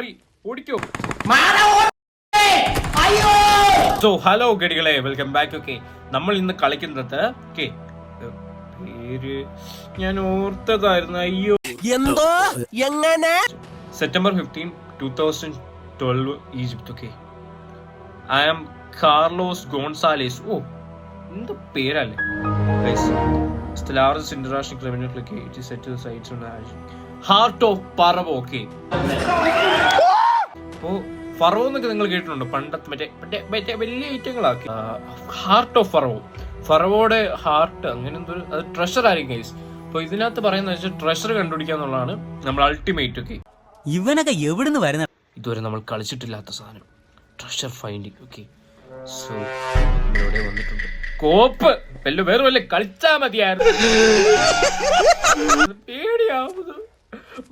ഓടിക്കോ. So hello ഗഡികളെ, welcome back. Okay, നമ്മൾ ഇന്ന് കളിക്കുന്നത് പേര് ഞാൻ ഓർത്തതായിരുന്നു. അയ്യോ, എന്തോ എങ്ങനെ September 15, 2012 Egypt. Okay, I am Carlos Gonzales. Oh, എന്ത് പേരല്ലേ. Largest international criminal it is set to the sights on heart of Pharaoh. Okay, അപ്പോ ഫറവോ എന്നൊക്കെ നിങ്ങൾ കേട്ടിട്ടുണ്ടോ? പണ്ടത്തെ മറ്റേ വലിയ ഐറ്റങ്ങളാക്കി. ഹാർട്ട് ഓഫ് ഫറവോ, ഫറവോയുടെ ഹാർട്ട് അങ്ങനെ എന്തോ, അത് ട്രഷർ ആയിരിക്കും ഗൈസ്. അപ്പൊ ഇതിനകത്ത് പറയുന്നത് വെച്ചാൽ ട്രഷർ കണ്ടുപിടിക്കുക എന്നുള്ളതാണ് നമ്മൾ അൾട്ടിമേറ്റ്. ഓക്കെ, ഇവനൊക്കെ എവിടുന്ന് വരുന്ന ഇതുവരെ നമ്മൾ കളിച്ചിട്ടില്ലാത്ത സാധനം, ട്രഷർ ഫൈൻഡിങ്. ഓക്കെ, സോ ഇവിടെ വന്നിട്ടുണ്ട്. കോപ്പ് വേറെ വല്ല കളിച്ചാ മതിയായിരുന്നു. പേടിയാവുന്നു.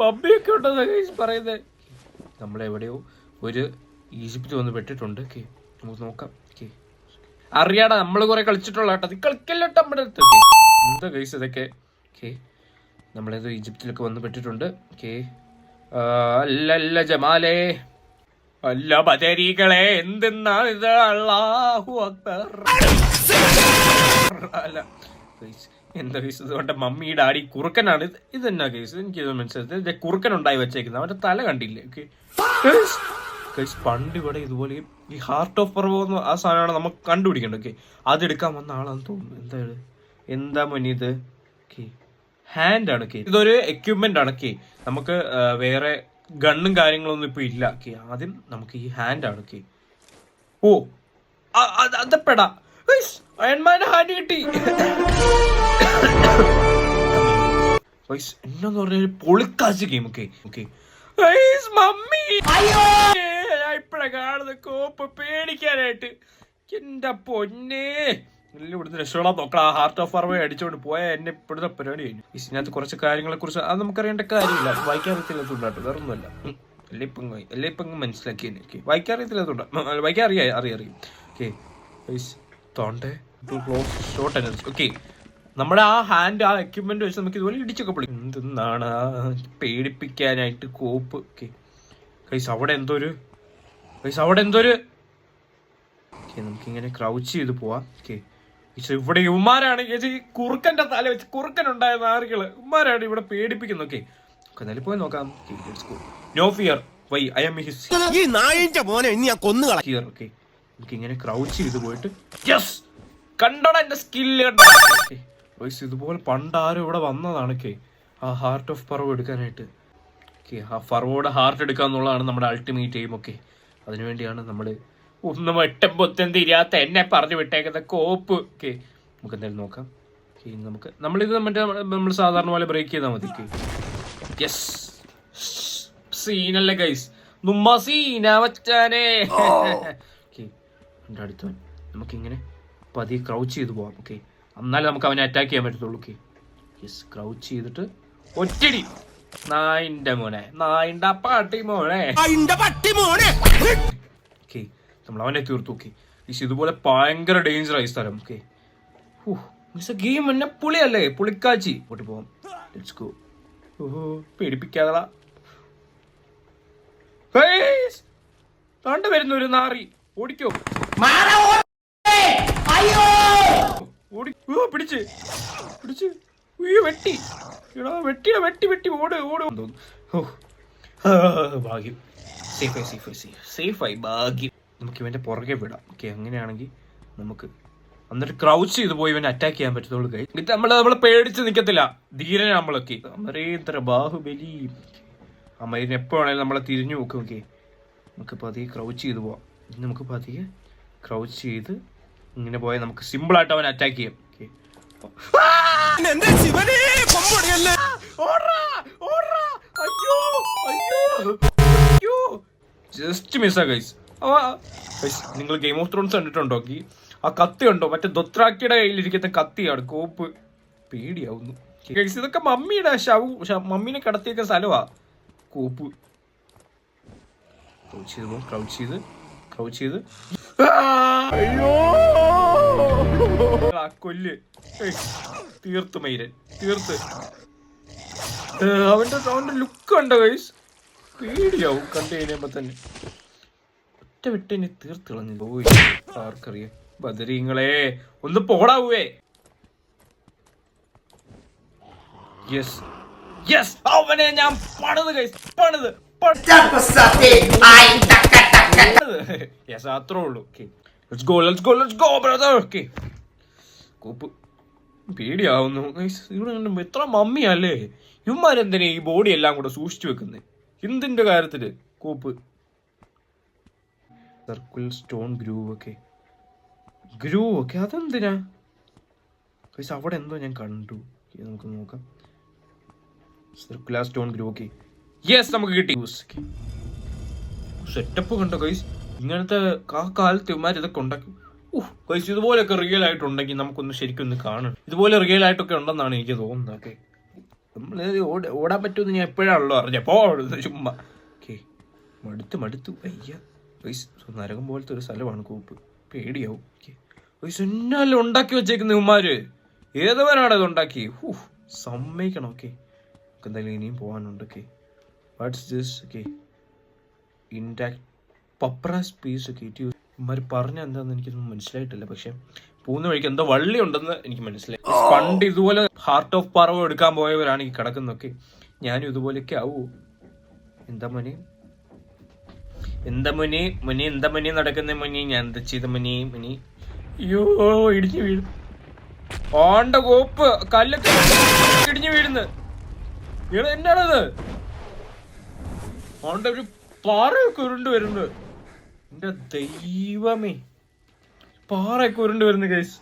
മമ്മിയൊക്കെ ഉണ്ടെന്ന് പറയുന്നത്. നമ്മളെവിടെയോ ഒരു ഈജിപ്തിൽ വന്ന് പെട്ടിട്ടുണ്ട്. ഓക്കെ, നമുക്ക് നോക്കാം. ഓക്കെ, അറിയാടാ, നമ്മൾ കുറെ കളിച്ചിട്ടുള്ള കേട്ടോ. നീ കളിക്കല്ലോട്ടോ നമ്മുടെ അടുത്ത്. എന്താ ഗൈസ് ഇതൊക്കെ? ഓക്കെ, നമ്മളേതോ ഈജിപ്തിലൊക്കെ വന്ന് പെട്ടിട്ടുണ്ട്. ഓക്കെ, അല്ല ജമാലേ, അല്ല ബദരീകളെ, എന്തെന്നാണ് ഇത്? അല്ലാഹു അക്ബർ. അല്ല ഗൈസ്, എന്താ കേസ്? ഇതുകൊണ്ട് മമ്മി ഡാഡി കുറുക്കനാണ്. ഇതെന്നാ കേസ്? എനിക്കിത് മനസ്സിലായത് കുറുക്കൻ ഉണ്ടായി വെച്ചേക്കുന്നത്. അവന്റെ തല കണ്ടില്ലേ? ഓക്കെ ഗൈസ്, പണ്ട് ഇവിടെ ഇതുപോലെ ഈ ഹാർട്ട് ഓഫ് ഫറവോ എന്ന് ആ സാധനമാണ് നമുക്ക് കണ്ടുപിടിക്കേണ്ടത്. ഓക്കെ, അതെടുക്കാൻ വന്ന ആളാന്ന് തോന്നുന്നു. എന്താ മൊന്നി ഇത്? ഓക്കെ, ഹാൻഡ് ആണ്. ഓക്കെ, ഇതൊരു എക്യുപ്മെന്റ് ആണ്. ഓക്കെ, നമുക്ക് വേറെ ഗണ്ണും കാര്യങ്ങളൊന്നും ഇപ്പൊ ഇല്ല. ഓക്കെ, ആദ്യം നമുക്ക് ഈ ഹാൻഡ് ആണ്. ഓക്കെ, ഓ അതെപ്പെടാ അയൺമാന്റെ ഹാൻഡ് കിട്ടി. എന്നാന്ന് പറഞ്ഞ പൊളിക്കാച്ച് ഗെയിം. ഓക്കെ ഓക്കെ, മമ്മി ഇപ്പഴാ കാണുന്ന കോപ്പ് പേടിക്കാനായിട്ട്. എന്റെ പൊന്നേ, ഇവിടുന്ന് രക്ഷപ്പെടാൻ നോക്കണം. ഹാർട്ട് ഓഫ് ഫറവോ അടിച്ചോണ്ട് പോയാൽ എന്നെ ഇപ്പോഴത്തെ പരിപാടി കഴിഞ്ഞു. ഇതിനകത്ത് കുറച്ച് കാര്യങ്ങളെ കുറിച്ച് അത് നമുക്കറിയേണ്ട കാര്യമില്ല. വായിക്കാറിയത്തില്ലാത്തതുകൊണ്ടാട്ടോ, വേറെ ഒന്നുമല്ല. എല്ലാം ഇപ്പം മനസ്സിലാക്കി. ഓക്കെ, വായിക്കാറിയത്തില്ലാത്തതുകൊണ്ട് വായിക്കാൻ അറിയാം. ഓക്കെ, തോണ്ടേ ഷോർട്ട് എനർജി. ഓക്കെ, നമ്മുടെ ആ ഹാൻഡ്, ആ എക്യുപ്മെന്റ് വെച്ച് നമുക്ക് ഇതുപോലെ ഇടിച്ചൊക്കെ പൊളി. എന്തെന്നാണ് പേടിപ്പിക്കാനായിട്ട് കോപ്പ്. ഓക്കെ ഗൈസ്, അവിടെ എന്തോരു ഓക്കെ, നമുക്കിങ്ങനെ ക്രൗച്ച് ചെയ്ത് പോവാം. ഓക്കെ, ഇവിടെ ഇവന്മാരാണ് ഈ കുറുക്കന്റെ തല വെച്ച് കുറുക്കനുണ്ടായ നാറികള് ഇവന്മാരാണ് ഇവിടെ പേടിപ്പിക്കുന്നത്. ഓക്കെ, എന്നാലും പോയി നോക്കാം. No fear, why I am here. Okay, നമുക്കിങ്ങനെ ക്രൗച്ച് ചെയ്ത് പോയിട്ട് യെസ്, കണ്ടോടാ എന്റെ സ്കില്ല് കണ്ടോ. ഇതുപോലെ പണ്ടാരും ഇവിടെ വന്നതാണ്. ഓക്കെ, ആ ഹാർട്ട് ഓഫ് ഫറവോ എടുക്കാനായിട്ട്. ഓക്കെ, ആ ഫറവോയുടെ ഹാർട്ട് എടുക്കുക എന്നുള്ളതാണ് നമ്മുടെ അൾട്ടിമേറ്റ് എയിം. ഓക്കെ, അതിനുവേണ്ടിയാണ് നമ്മൾ ഒന്നും എട്ടും പൊത്തും തിരിയാത്ത എന്നെ പറഞ്ഞു വിട്ടേക്കുന്ന കോപ്പ്. ഓക്കെ, നമുക്ക് എന്തായാലും നോക്കാം. ഓക്കെ, നമ്മളിത് നമ്മൾ സാധാരണ പോലെ ബ്രേക്ക് ചെയ്താൽ മതി. ഓക്കെ, യെസ്, സീനല്ലേ ഗൈസ്, നുമ്മ സീന വച്ചാനേ. ഓക്കെ, എൻ്റെ അടുത്തവൻ നമുക്കിങ്ങനെ പതിയെ ക്രൗച്ച് ചെയ്ത് പോവാം. ഓക്കെ, എന്നാലും നമുക്ക് അവനെ അറ്റാക്ക് ചെയ്യാൻ പറ്റത്തുള്ളൂ. ഓക്കെ, യെസ്, ക്രൗച്ച് ചെയ്തിട്ട് ഒറ്റടി. നായിന്റെ മോനെ, നായിന്റെ പട്ടി മോനെ. ഓക്കെ, നമ്മൾ അവനെ തീർത്തു. ഓക്കെ, ഇതുപോലെ ഭയങ്കര ഡേഞ്ചർ ആയി സ്ഥലം. ഓക്കെ, ഗെയിം എന്നെ പുളിയല്ലേ, പുളിക്കാച്ചി. പോട്ട് പോവാം, ലെറ്റ്സ് ഗോ. ഓഹോ, പേടിപ്പിക്കാതെ കണ്ടു വരുന്ന ഒരു നാറി. ഓടിക്കോ, പിടിച്ച് വെട്ടി ഓട്. ഭാഗ്യം, സേഫായി ഭാഗ്യം. നമുക്ക് ഇവന്റെ പുറകെ വിടാം. ഓക്കെ, അങ്ങനെയാണെങ്കിൽ നമുക്ക് എന്നിട്ട് ക്രൗച്ച് ചെയ്ത് പോയി ഇവനെ അറ്റാക്ക് ചെയ്യാൻ പറ്റത്തുള്ളൂ. ഇത് നമ്മളെ പേടിച്ച് നിൽക്കത്തില്ല, ധീരനെ നമ്മളൊക്കെ. അമരേന്ദ്ര ബാഹുബലി. അമരൻ എപ്പോ വേണേലും നമ്മളെ തിരിഞ്ഞു നോക്കും. ഓക്കെ, നമുക്ക് പതിയെ ക്രൗച്ച് ചെയ്ത് പോവാം. നമുക്ക് പതിയെ ക്രൗച്ച് ചെയ്ത് ഇങ്ങനെ പോയാൽ നമുക്ക് സിമ്പിൾ ആയിട്ട് അവൻ അറ്റാക്ക് ചെയ്യാം. ജസ്റ്റ് മിസ്സാ ഗൈസ്. നിങ്ങൾ ഗെയിം ഓഫ് ത്രോൺസ് കണ്ടിട്ടുണ്ടോ? ആ കത്തി ഉണ്ടോ? മറ്റേ ദൊത്രാക്കിയുടെ കയ്യിലിരിക്കുന്ന കത്തിയാണ്. കോപ്പ് പേടിയാവുന്നു ഗൈസ്. ഇതൊക്കെ മമ്മിയുടെ മമ്മീനെ കടത്തിയൊക്കെ സ്ഥലമാ. കോപ്പ് ക്രൗച്ച് ചെയ്ത് അയ്യോ കൊല്ല്. തീർത്ത് മൈരൻ തീർത്ത്. അവന്റെ ലുക്ക് കണ്ടോ ഗൈസ്? പേടിയാവും കണ്ടു കഴിഞ്ഞപ്പോ തന്നെ. ഒറ്റ വിട്ടെന്നെ തീർത്ത് കളഞ്ഞു പോയി. ആർക്കറിയാം. ബദരീങ്ങളെ ഒന്ന് പോടാവേ. യെസ് യെസ്, അവനെ ഞാൻ പണിത് ഗൈസ്, പണിത്. യെസ്, അത്രേ ഉള്ളൂ. Let's go brother. ഓക്കെ, കൂപ്പ് പേടിയാവുന്നു ഗൈസ്. ഇവിടെ എത്ര മമ്മിയല്ലേ ഇവന്മാരെന്തിനാ ഈ ബോഡി എല്ലാം കൂടെ സൂക്ഷിച്ചു വെക്കുന്നത്? എന്തിന്റെ കാര്യത്തില്? കൂപ്പ് സർക്കിൾ സ്റ്റോൺ ഗ്രൂവ് ഒക്കെ അതെന്തിനാ ഗൈസ്? അവിടെ എന്തോ ഞാൻ കണ്ടു. നമുക്ക് നോക്കാം. Circular stone groove. Okay, yes, നമുക്ക് കിട്ടി. സെറ്റപ്പ് കണ്ടോ ഗൈസ്? ഇങ്ങനത്തെ കാലത്ത് ഇവന്മാർ ഇതൊക്കെ ഉണ്ടാക്കും. ഗൈസ്, ഇതുപോലെയൊക്കെ റിയൽ ആയിട്ടുണ്ടെങ്കിൽ നമുക്കൊന്ന് ശരിക്കും ഒന്ന് കാണണം. ഇതുപോലെ റിയൽ ആയിട്ടൊക്കെ ഉണ്ടെന്നാണ് എനിക്ക് തോന്നുന്നത്. ഓക്കെ, നമ്മൾ ഓടാൻ പറ്റുമെന്ന് ഞാൻ എപ്പോഴാണല്ലോ അറിഞ്ഞപ്പോ ചുമ്മാ. ഓക്കെ, മടുത്തു വയ്യ ഗൈസ്. നരകം പോലത്തെ ഒരു സ്ഥലമാണ് കൂപ്പ്. പേടിയാവും. ഗൈസ്, എന്നാലും ഉണ്ടാക്കി വെച്ചേക്കുന്ന ഇവന്മാര്. ഏതവനാണ് ഇത് ഉണ്ടാക്കി? സമ്മതിക്കണം. ഓക്കെ, എന്തായാലും ഇനിയും പോകാനുണ്ട്. Okay, what's this? Okay, intact papyrus piece. Okay, ഇവന്മാർ പറഞ്ഞ എന്താന്ന് എനിക്കൊന്നും മനസ്സിലായിട്ടില്ല. പക്ഷെ പോകുന്ന വഴിക്ക് എന്തോ വള്ളി ഉണ്ടെന്ന് എനിക്ക് മനസ്സിലായി. പണ്ട് ഇതുപോലെ ഹാർട്ട് ഓഫ് പറവ് എടുക്കാൻ പോയവരാണ് ഈ കിടക്കുന്നൊക്കെ. ഞാനും ഇതുപോലെയൊക്കെ ആവൂ. എന്താ മോനെ നടക്കുന്ന മോനെ? ഞാൻ എന്താ ചെയ്ത മോനെ? അയ്യോ, ഇടിഞ്ഞു വീഴും. ഓണ്ട കോപ്പ് കല്ലൊക്കെ ഇടിഞ്ഞു വീഴുന്നു. എന്നാണത്? ഓണ്ട ഒരു പാറയൊക്കെ ഉരുണ്ട് വരുന്നത്. എന്റെ ദൈവമേ, പാറയൊക്കെ ഉരുണ്ട് വരുന്നു ഗൈസ്.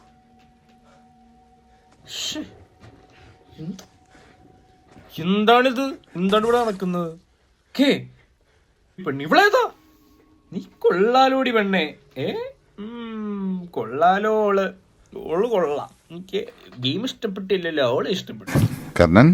എന്താണിത്? എന്താണ് ഇവിടെ നടക്കുന്നത്? പെണ്ണി ഇവളേതാ? നീ കൊള്ളാലോടി പെണ്ണേ. കൊള്ളാലോ. ഓള് കൊള്ളാം. എനിക്ക് ഗെയിം ഇഷ്ടപ്പെട്ടില്ലല്ലോ, ഓളെ ഇഷ്ടപ്പെട്ടു. കർണൻ